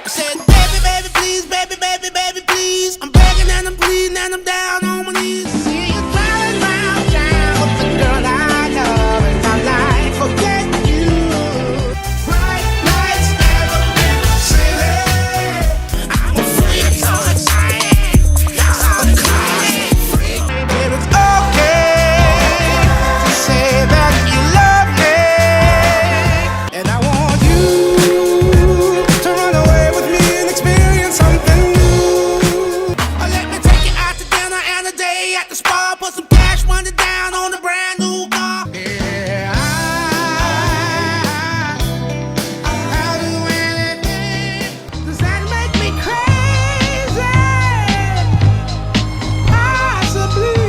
said, baby, baby, please, baby, baby, baby, please. I'm begging and I'm pleading and I'm down on my knees. See you driving round town with the girl I love, and I'm like, forget you. Bright lights never been silly. I'm a freak, so excited. I'm crying freak. Baby, it's okay to say that you love me, and I want you to run away with me and experience something new. Let me take you out to dinner and a day at the spa. Put some cash money down on a brand new car. Yeah, I'll do anything. Does that make me crazy? Possibly.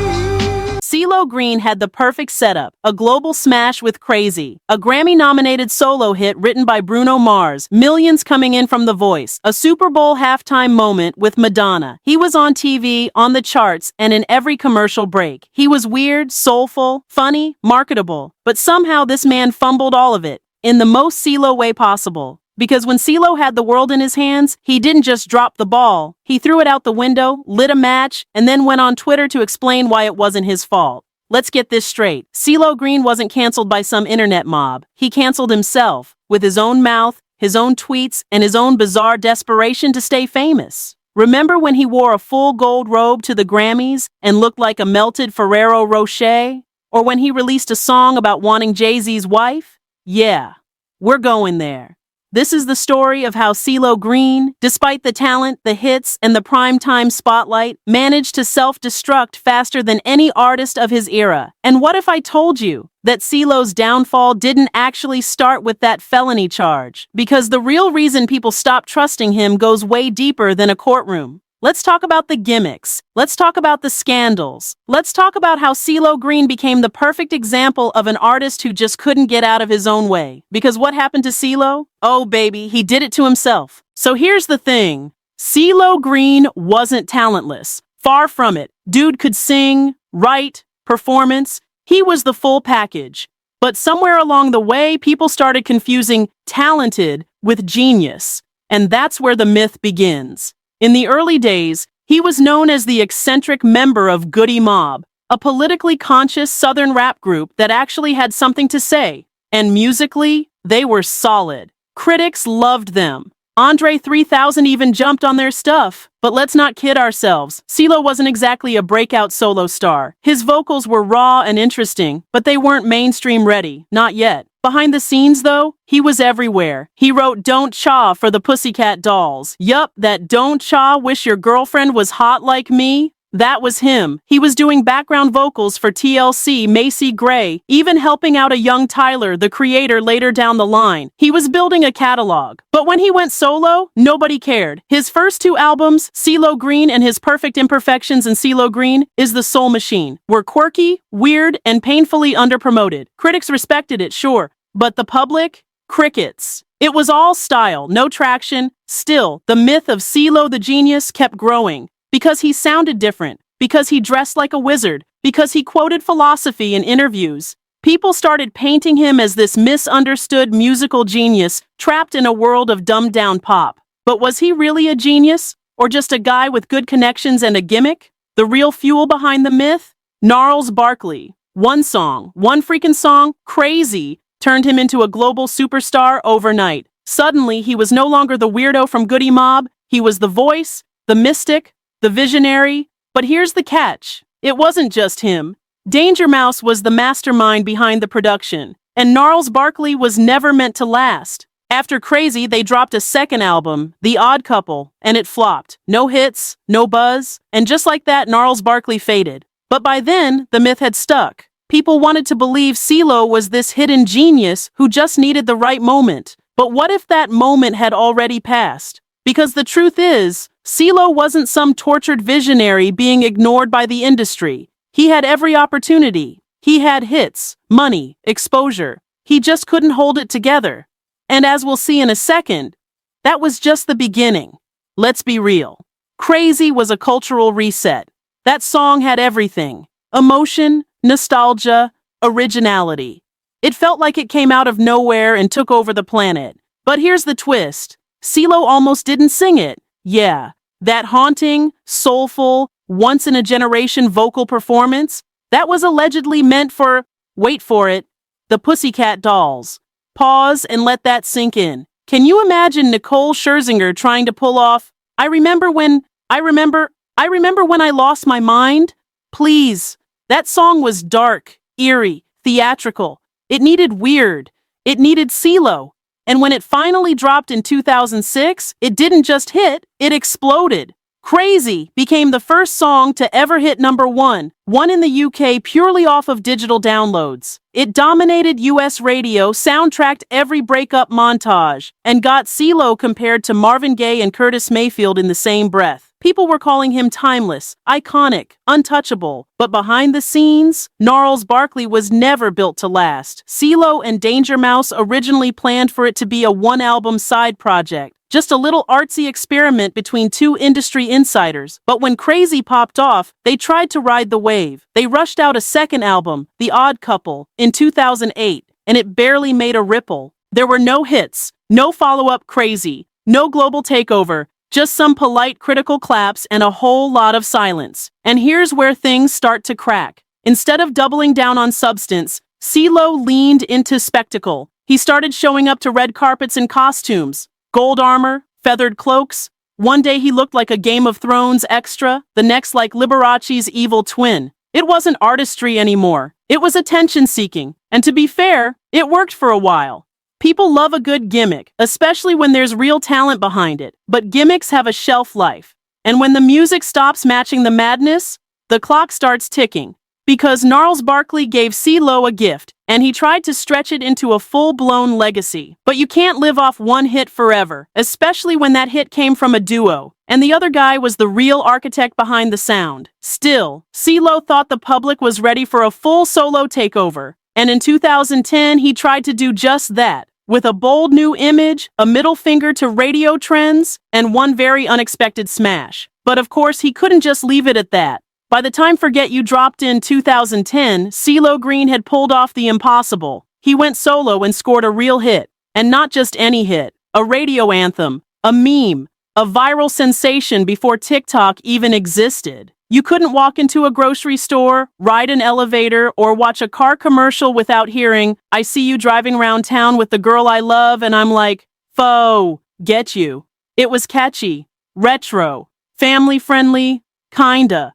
CeeLo Green had the perfect setup, a global smash with Crazy, a Grammy-nominated solo hit written by Bruno Mars, millions coming in from The Voice, a Super Bowl halftime moment with Madonna. He was on TV, on the charts, and in every commercial break. He was weird, soulful, funny, marketable, but somehow this man fumbled all of it, in the most CeeLo way possible. Because when CeeLo had the world in his hands, he didn't just drop the ball. He threw it out the window, lit a match, and then went on Twitter to explain why it wasn't his fault. Let's get this straight. CeeLo Green wasn't canceled by some internet mob. He canceled himself, with his own mouth, his own tweets, and his own bizarre desperation to stay famous. Remember when he wore a full gold robe to the Grammys and looked like a melted Ferrero Rocher? Or when he released a song about wanting Jay-Z's wife? Yeah, we're going there. This is the story of how CeeLo Green, despite the talent, the hits, and the primetime spotlight, managed to self-destruct faster than any artist of his era. And what if I told you that CeeLo's downfall didn't actually start with that felony charge? Because the real reason people stopped trusting him goes way deeper than a courtroom. Let's talk about the gimmicks. Let's talk about the scandals. Let's talk about how CeeLo Green became the perfect example of an artist who just couldn't get out of his own way. Because what happened to CeeLo? Oh baby, he did it to himself. So here's the thing. CeeLo Green wasn't talentless. Far from it. Dude could sing, write, performance. He was the full package. But somewhere along the way, people started confusing talented with genius. And that's where the myth begins. In the early days, he was known as the eccentric member of Goody Mob, a politically conscious Southern rap group that actually had something to say. And musically, they were solid. Critics loved them. Andre 3000 even jumped on their stuff. But let's not kid ourselves. CeeLo wasn't exactly a breakout solo star. His vocals were raw and interesting, but they weren't mainstream ready. Not yet. Behind the scenes, though, he was everywhere. He wrote Don't Cha for the Pussycat Dolls. Yup, that Don't Cha wish your girlfriend was hot like me. That was him. He was doing background vocals for TLC, Macy Gray, even helping out a young Tyler, the creator, later down the line. He was building a catalog. But when he went solo, nobody cared. His first two albums, CeeLo Green and His Perfect Imperfections and CeeLo Green is the Soul Machine, were quirky, weird, and painfully underpromoted. Critics respected it, sure, but the public? Crickets. It was all style, no traction. Still, the myth of CeeLo the genius kept growing. Because he sounded different, because he dressed like a wizard, because he quoted philosophy in interviews. People started painting him as this misunderstood musical genius trapped in a world of dumbed-down pop. But was he really a genius? Or just a guy with good connections and a gimmick? The real fuel behind the myth? Gnarls Barkley. One freaking song, Crazy, turned him into a global superstar overnight. Suddenly, he was no longer the weirdo from Goody Mob. He was the voice, the mystic, the visionary. But here's the catch. It wasn't just him. Danger Mouse was the mastermind behind the production, and Gnarls Barkley was never meant to last. After Crazy, they dropped a second album, The Odd Couple, and it flopped. No hits, no buzz, and just like that, Gnarls Barkley faded. But by then, the myth had stuck. People wanted to believe CeeLo was this hidden genius who just needed the right moment. But what if that moment had already passed? Because the truth is, CeeLo wasn't some tortured visionary being ignored by the industry. He had every opportunity. He had hits, money, exposure. He just couldn't hold it together. And as we'll see in a second, that was just the beginning. Let's be real. Crazy was a cultural reset. That song had everything. Emotion, nostalgia, originality. It felt like it came out of nowhere and took over the planet. But here's the twist. CeeLo almost didn't sing it. Yeah, that haunting, soulful, once-in-a-generation vocal performance, that was allegedly meant for, wait for it, the Pussycat Dolls. Pause and let that sink in. Can you imagine Nicole Scherzinger trying to pull off, I remember when I lost my mind? Please. That song was dark, eerie, theatrical. It needed weird. It needed CeeLo. And when it finally dropped in 2006, it didn't just hit, it exploded. Crazy became the first song to ever hit #1, one in the UK purely off of digital downloads. It dominated US radio, soundtracked every breakup montage, and got CeeLo compared to Marvin Gaye and Curtis Mayfield in the same breath. People were calling him timeless, iconic, untouchable. But behind the scenes, Gnarls Barkley was never built to last. CeeLo and Danger Mouse originally planned for it to be a one-album side project, just a little artsy experiment between two industry insiders. But when Crazy popped off, they tried to ride the wave. They rushed out a second album, The Odd Couple, in 2008, and it barely made a ripple. There were no hits, no follow-up Crazy, no global takeover, just some polite critical claps and a whole lot of silence. And here's where things start to crack. Instead of doubling down on substance, CeeLo leaned into spectacle. He started showing up to red carpets in costumes, gold armor, feathered cloaks. One day he looked like a Game of Thrones extra, the next like Liberace's evil twin. It wasn't artistry anymore. It was attention-seeking. And to be fair, it worked for a while. People love a good gimmick, especially when there's real talent behind it. But gimmicks have a shelf life. And when the music stops matching the madness, the clock starts ticking. Because Gnarls Barkley gave CeeLo a gift, and he tried to stretch it into a full-blown legacy. But you can't live off one hit forever, especially when that hit came from a duo, and the other guy was the real architect behind the sound. Still, CeeLo thought the public was ready for a full solo takeover, and in 2010 he tried to do just that. With a bold new image, a middle finger to radio trends, and one very unexpected smash. But of course, he couldn't just leave it at that. By the time Forget You dropped in 2010, CeeLo Green had pulled off the impossible. He went solo and scored a real hit. And not just any hit. A radio anthem, a meme, a viral sensation before TikTok even existed. You couldn't walk into a grocery store, ride an elevator, or watch a car commercial without hearing, I see you driving around town with the girl I love, and I'm like, "Fo, get you." It was catchy, retro, family-friendly, kinda.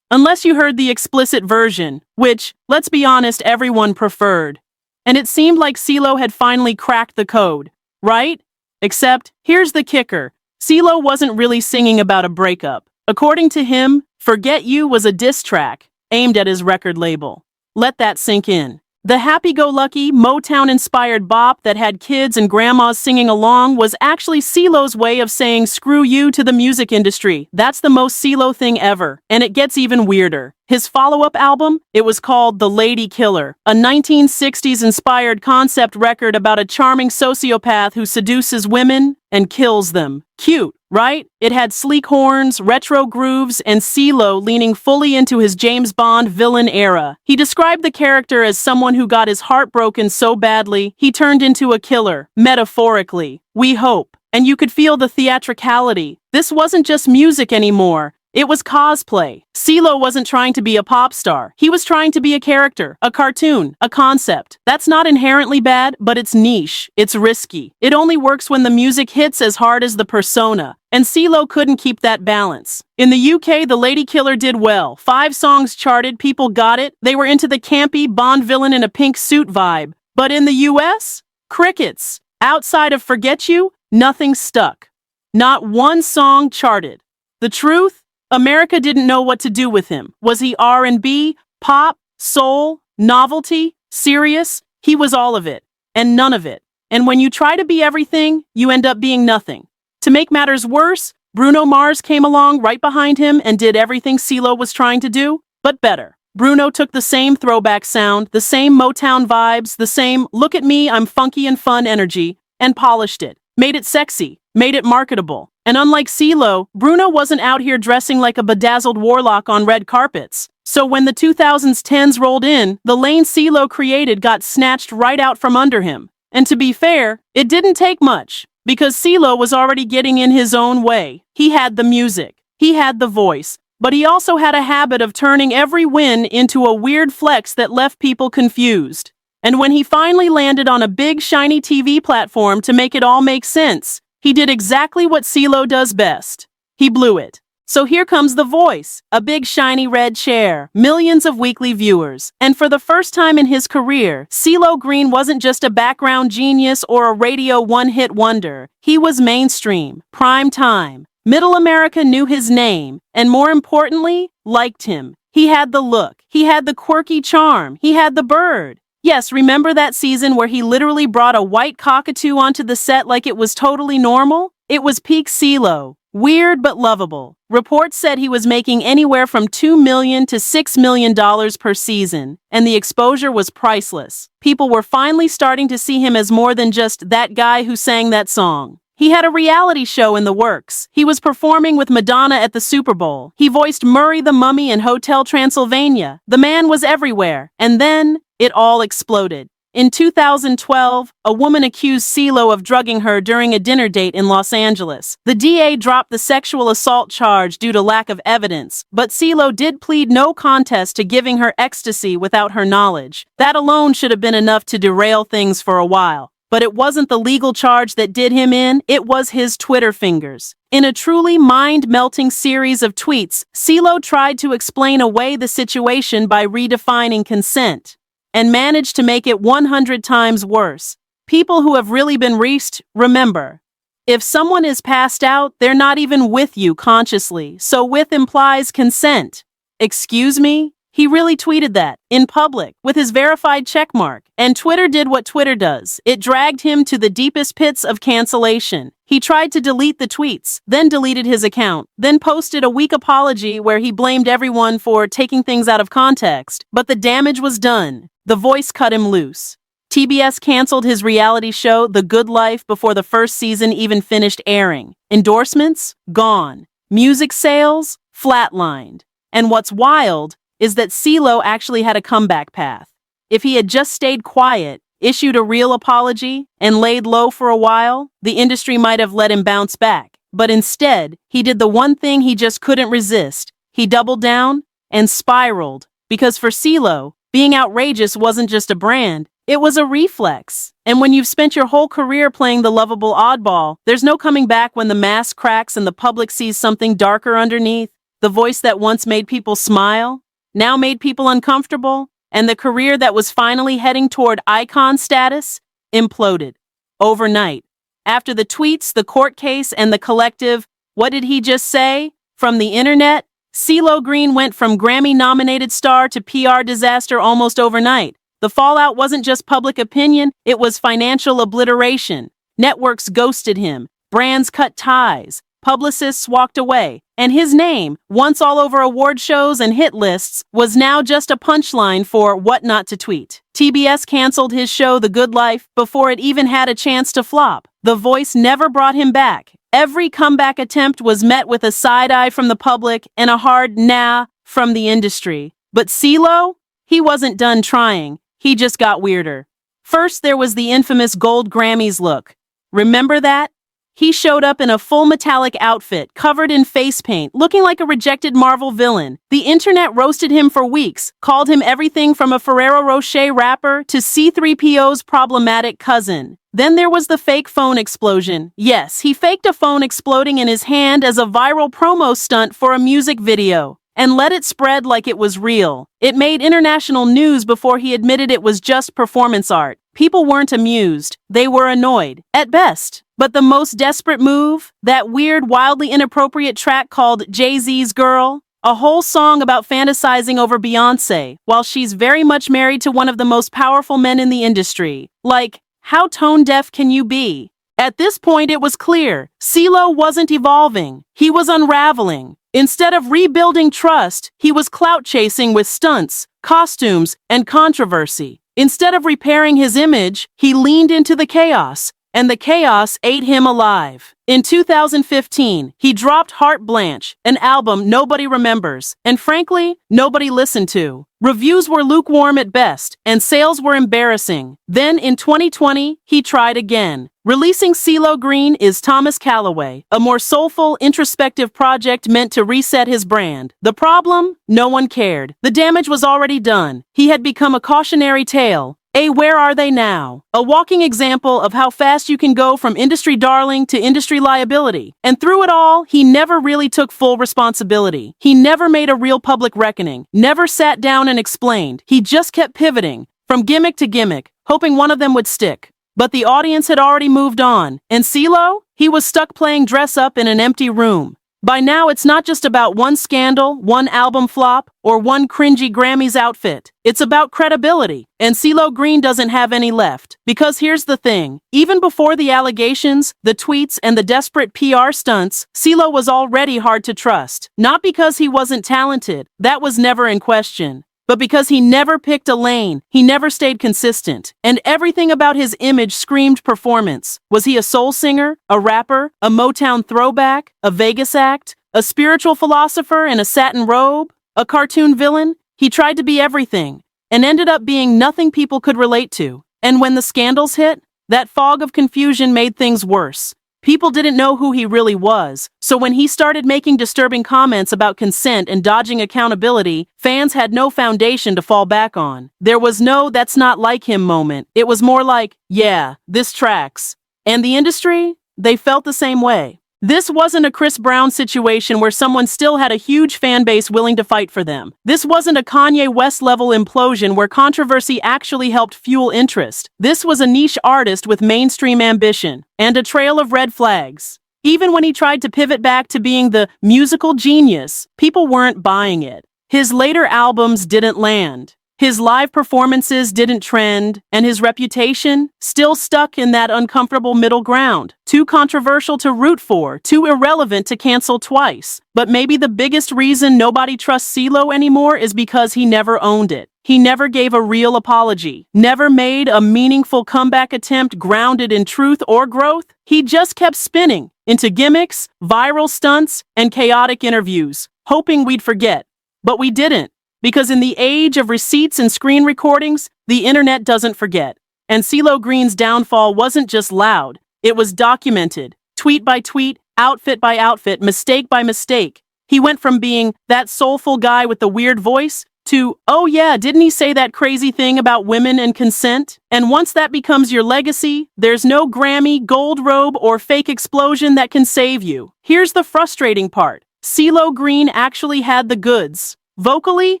Unless you heard the explicit version, which, let's be honest, everyone preferred. And it seemed like CeeLo had finally cracked the code, right? Except, here's the kicker. CeeLo wasn't really singing about a breakup. According to him, Forget You was a diss track, aimed at his record label. Let that sink in. The happy-go-lucky, Motown-inspired bop that had kids and grandmas singing along was actually CeeLo's way of saying screw you to the music industry. That's the most CeeLo thing ever. And it gets even weirder. His follow-up album, it was called The Lady Killer, a 1960s-inspired concept record about a charming sociopath who seduces women and kills them. Cute, right? It had sleek horns, retro grooves, and CeeLo leaning fully into his James Bond villain era. He described the character as someone who got his heart broken so badly, he turned into a killer, metaphorically. We hope. And you could feel the theatricality. This wasn't just music anymore. It was cosplay. CeeLo wasn't trying to be a pop star. He was trying to be a character, a cartoon, a concept. That's not inherently bad, but it's niche. It's risky. It only works when the music hits as hard as the persona. And CeeLo couldn't keep that balance. In the UK, The Lady Killer did well. 5 songs charted, people got it. They were into the campy Bond villain in a pink suit vibe. But in the US, crickets. Outside of Forget You, nothing stuck. Not one song charted. The truth? America didn't know what to do with him. Was he R&B, pop, soul, novelty, serious? He was all of it, and none of it. And when you try to be everything, you end up being nothing. To make matters worse, Bruno Mars came along right behind him and did everything CeeLo was trying to do, but better. Bruno took the same throwback sound, the same Motown vibes, the same look at me, I'm funky and fun energy, and polished it. Made it sexy, made it marketable. And unlike CeeLo, Bruno wasn't out here dressing like a bedazzled warlock on red carpets. So when the 2010s rolled in, the lane CeeLo created got snatched right out from under him. And to be fair, it didn't take much. because CeeLo was already getting in his own way. He had the music, he had the voice, but he also had a habit of turning every win into a weird flex that left people confused. And when he finally landed on a big shiny TV platform to make it all make sense, he did exactly what CeeLo does best. He blew it. So here comes The Voice, a big shiny red chair, millions of weekly viewers. And for the first time in his career, CeeLo Green wasn't just a background genius or a radio one-hit wonder. He was mainstream, prime time. Middle America knew his name, and more importantly, liked him. He had the look, he had the quirky charm, he had the bird. Yes, remember that season where he literally brought a white cockatoo onto the set like it was totally normal? It was peak CeeLo. Weird but lovable. Reports said he was making anywhere from $2 million to $6 million per season, and the exposure was priceless. People were finally starting to see him as more than just that guy who sang that song. He had a reality show in the works. He was performing with Madonna at the Super Bowl. He voiced Murray the Mummy in Hotel Transylvania. The man was everywhere. And then, it all exploded. In 2012, a woman accused CeeLo of drugging her during a dinner date in Los Angeles. The DA dropped the sexual assault charge due to lack of evidence, but CeeLo did plead no contest to giving her ecstasy without her knowledge. That alone should have been enough to derail things for a while. But it wasn't the legal charge that did him in, it was his Twitter fingers. In a truly mind-melting series of tweets, CeeLo tried to explain away the situation by redefining consent, and managed to make it 100 times worse. People who have really been reached, remember, if someone is passed out, they're not even with you consciously, so with implies consent. Excuse me? He really tweeted that, in public, with his verified checkmark. And Twitter did what Twitter does. It dragged him to the deepest pits of cancellation. He tried to delete the tweets, then deleted his account, then posted a weak apology where he blamed everyone for taking things out of context. But the damage was done. The Voice cut him loose. TBS canceled his reality show, The Good Life, before the first season even finished airing. Endorsements? Gone. Music sales? Flatlined. And what's wild is that CeeLo actually had a comeback path. If he had just stayed quiet, issued a real apology, and laid low for a while, the industry might have let him bounce back. But instead, he did the one thing he just couldn't resist. He doubled down and spiraled. Because for CeeLo, being outrageous wasn't just a brand, it was a reflex. And when you've spent your whole career playing the lovable oddball, there's no coming back when the mask cracks and the public sees something darker underneath. The voice that once made people smile now made people uncomfortable, and the career that was finally heading toward icon status imploded overnight. After the tweets, the court case, and the collective, "What did he just say?" from the internet, CeeLo Green went from Grammy-nominated star to PR disaster almost overnight. The fallout wasn't just public opinion, it was financial obliteration. Networks ghosted him, brands cut ties, publicists walked away, and his name, once all over award shows and hit lists, was now just a punchline for what not to tweet. TBS canceled his show The Good Life before it even had a chance to flop. The Voice never brought him back. Every comeback attempt was met with a side eye from the public and a hard nah from the industry. But CeeLo? He wasn't done trying. He just got weirder. First, there was the infamous gold Grammys look. Remember that? He showed up in a full metallic outfit, covered in face paint, looking like a rejected Marvel villain. The internet roasted him for weeks, called him everything from a Ferrero Rocher rapper to C-3PO's problematic cousin. Then there was the fake phone explosion. Yes, he faked a phone exploding in his hand as a viral promo stunt for a music video, and let it spread like it was real. It made international news before he admitted it was just performance art. People weren't amused, they were annoyed, at best. But the most desperate move? That weird, wildly inappropriate track called Jay-Z's Girl? A whole song about fantasizing over Beyoncé, while she's very much married to one of the most powerful men in the industry. Like, how tone-deaf can you be? At this point, it was clear. CeeLo wasn't evolving. He was unraveling. Instead of rebuilding trust, he was clout-chasing with stunts, costumes, and controversy. Instead of repairing his image, he leaned into the chaos. and the chaos ate him alive. In 2015, he dropped Heart Blanche, an album nobody remembers, and frankly, nobody listened to. Reviews were lukewarm at best, and sales were embarrassing. Then in 2020, he tried again. Releasing CeeLo Green is Thomas Callaway, a more soulful, introspective project meant to reset his brand. The problem? No one cared. The damage was already done. He had become a cautionary tale. Where are they now? A walking example of how fast you can go from industry darling to industry liability. And through it all, he never really took full responsibility. He never made a real public reckoning, never sat down and explained. He just kept pivoting, from gimmick to gimmick, hoping one of them would stick. But the audience had already moved on. And CeeLo? He was stuck playing dress up in an empty room. By now, it's not just about one scandal, one album flop, or one cringy Grammys outfit. It's about credibility. And CeeLo Green doesn't have any left. Because here's the thing. Even before the allegations, the tweets, and the desperate PR stunts, CeeLo was already hard to trust. Not because he wasn't talented. That was never in question. But because he never picked a lane, he never stayed consistent, and everything about his image screamed performance. Was he a soul singer, a rapper, a Motown throwback, a Vegas act, a spiritual philosopher in a satin robe, a cartoon villain? He tried to be everything, and ended up being nothing people could relate to. And when the scandals hit, that fog of confusion made things worse. People didn't know who he really was, so when he started making disturbing comments about consent and dodging accountability, fans had no foundation to fall back on. There was no "that's not like him" moment. It was more like, yeah, this tracks. And the industry? They felt the same way. This wasn't a Chris Brown situation where someone still had a huge fan base willing to fight for them. This wasn't a Kanye West level implosion where controversy actually helped fuel interest. This was a niche artist with mainstream ambition and a trail of red flags. Even when he tried to pivot back to being the musical genius, people weren't buying it. His later albums didn't land. His live performances didn't trend, and his reputation still stuck in that uncomfortable middle ground. Too controversial to root for, too irrelevant to cancel twice. But maybe the biggest reason nobody trusts CeeLo anymore is because he never owned it. He never gave a real apology, never made a meaningful comeback attempt grounded in truth or growth. He just kept spinning into gimmicks, viral stunts, and chaotic interviews, hoping we'd forget. But we didn't. Because in the age of receipts and screen recordings, the internet doesn't forget. And CeeLo Green's downfall wasn't just loud, it was documented. Tweet by tweet, outfit by outfit, mistake by mistake. He went from being that soulful guy with the weird voice to, oh yeah, didn't he say that crazy thing about women and consent? And once that becomes your legacy, there's no Grammy, gold robe, or fake explosion that can save you. Here's the frustrating part. CeeLo Green actually had the goods. Vocally,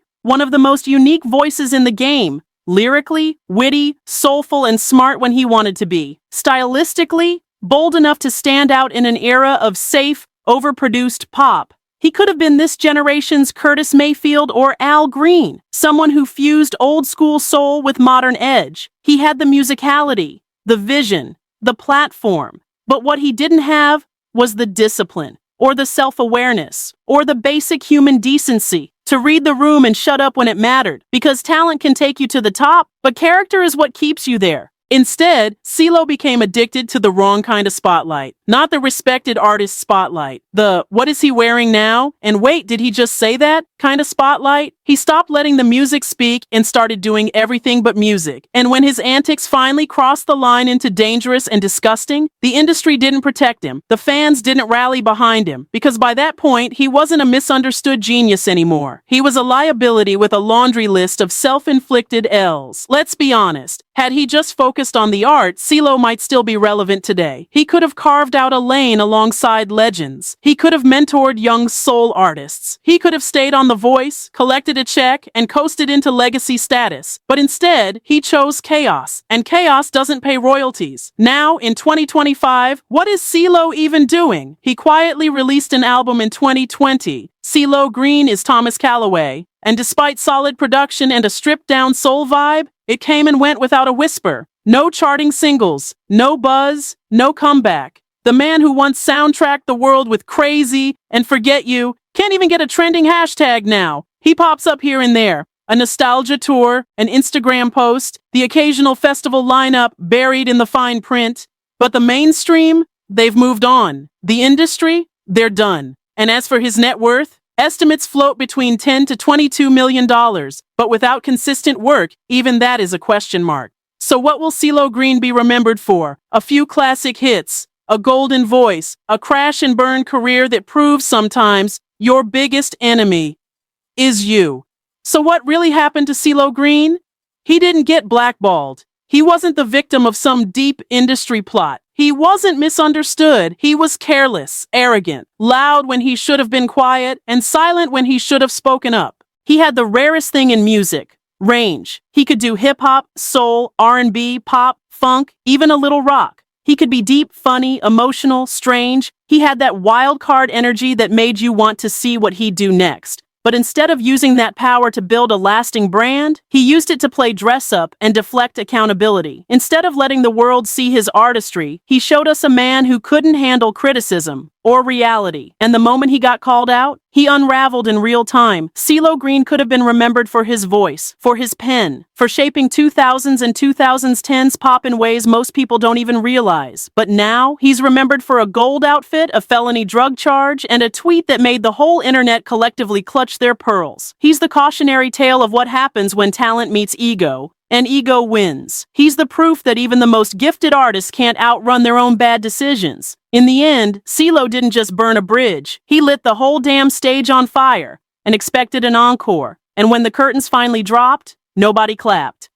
one of the most unique voices in the game. Lyrically, witty, soulful, and smart when he wanted to be. Stylistically, bold enough to stand out in an era of safe, overproduced pop. He could have been this generation's Curtis Mayfield or Al Green, someone who fused old-school soul with modern edge. He had the musicality, the vision, the platform. But what he didn't have was the discipline, or the self-awareness, or the basic human decency to read the room and shut up when it mattered, because talent can take you to the top, but character is what keeps you there. Instead, CeeLo became addicted to the wrong kind of spotlight. Not the respected artist spotlight. The, what is he wearing now? And wait, did he just say that? Kind of spotlight. He stopped letting the music speak and started doing everything but music. And when his antics finally crossed the line into dangerous and disgusting, the industry didn't protect him. The fans didn't rally behind him. Because by that point, he wasn't a misunderstood genius anymore. He was a liability with a laundry list of self-inflicted L's. Let's be honest. Had he just focused on the art, CeeLo might still be relevant today. He could have carved out a lane alongside legends. He could have mentored young soul artists. He could have stayed on The Voice, collected a check, and coasted into legacy status. But instead, he chose chaos. And chaos doesn't pay royalties. Now, in 2025, what is CeeLo even doing? He quietly released an album in 2020. CeeLo Green is Thomas Callaway. And despite solid production and a stripped-down soul vibe, it came and went without a whisper. No charting singles, no buzz, no comeback. The man who once soundtracked the world with Crazy and Forget You can't even get a trending hashtag now. He pops up here and there. A nostalgia tour, an Instagram post, the occasional festival lineup buried in the fine print. But the mainstream, they've moved on. The industry, they're done. And as for his net worth, estimates float between $10 to $22 million, but without consistent work, even that is a question mark. So what will CeeLo Green be remembered for? A few classic hits, a golden voice, a crash and burn career that proves sometimes your biggest enemy is you. So what really happened to CeeLo Green? He didn't get blackballed. He wasn't the victim of some deep industry plot. He wasn't misunderstood. He was careless, arrogant, loud when he should have been quiet, and silent when he should have spoken up. He had the rarest thing in music, range. He could do hip-hop, soul, R&B, pop, funk, even a little rock. He could be deep, funny, emotional, strange. He had that wild card energy that made you want to see what he'd do next. But instead of using that power to build a lasting brand, he used it to play dress-up and deflect accountability. Instead of letting the world see his artistry, he showed us a man who couldn't handle criticism or reality. And the moment he got called out, he unraveled in real time. CeeLo Green could have been remembered for his voice, for his pen, for shaping 2000s and 2010s pop in ways most people don't even realize. But now, he's remembered for a gold outfit, a felony drug charge, and a tweet that made the whole internet collectively clutch their pearls. He's the cautionary tale of what happens when talent meets ego, and ego wins. He's the proof that even the most gifted artists can't outrun their own bad decisions. In the end, CeeLo didn't just burn a bridge. He lit the whole damn stage on fire and expected an encore. And when the curtains finally dropped, nobody clapped.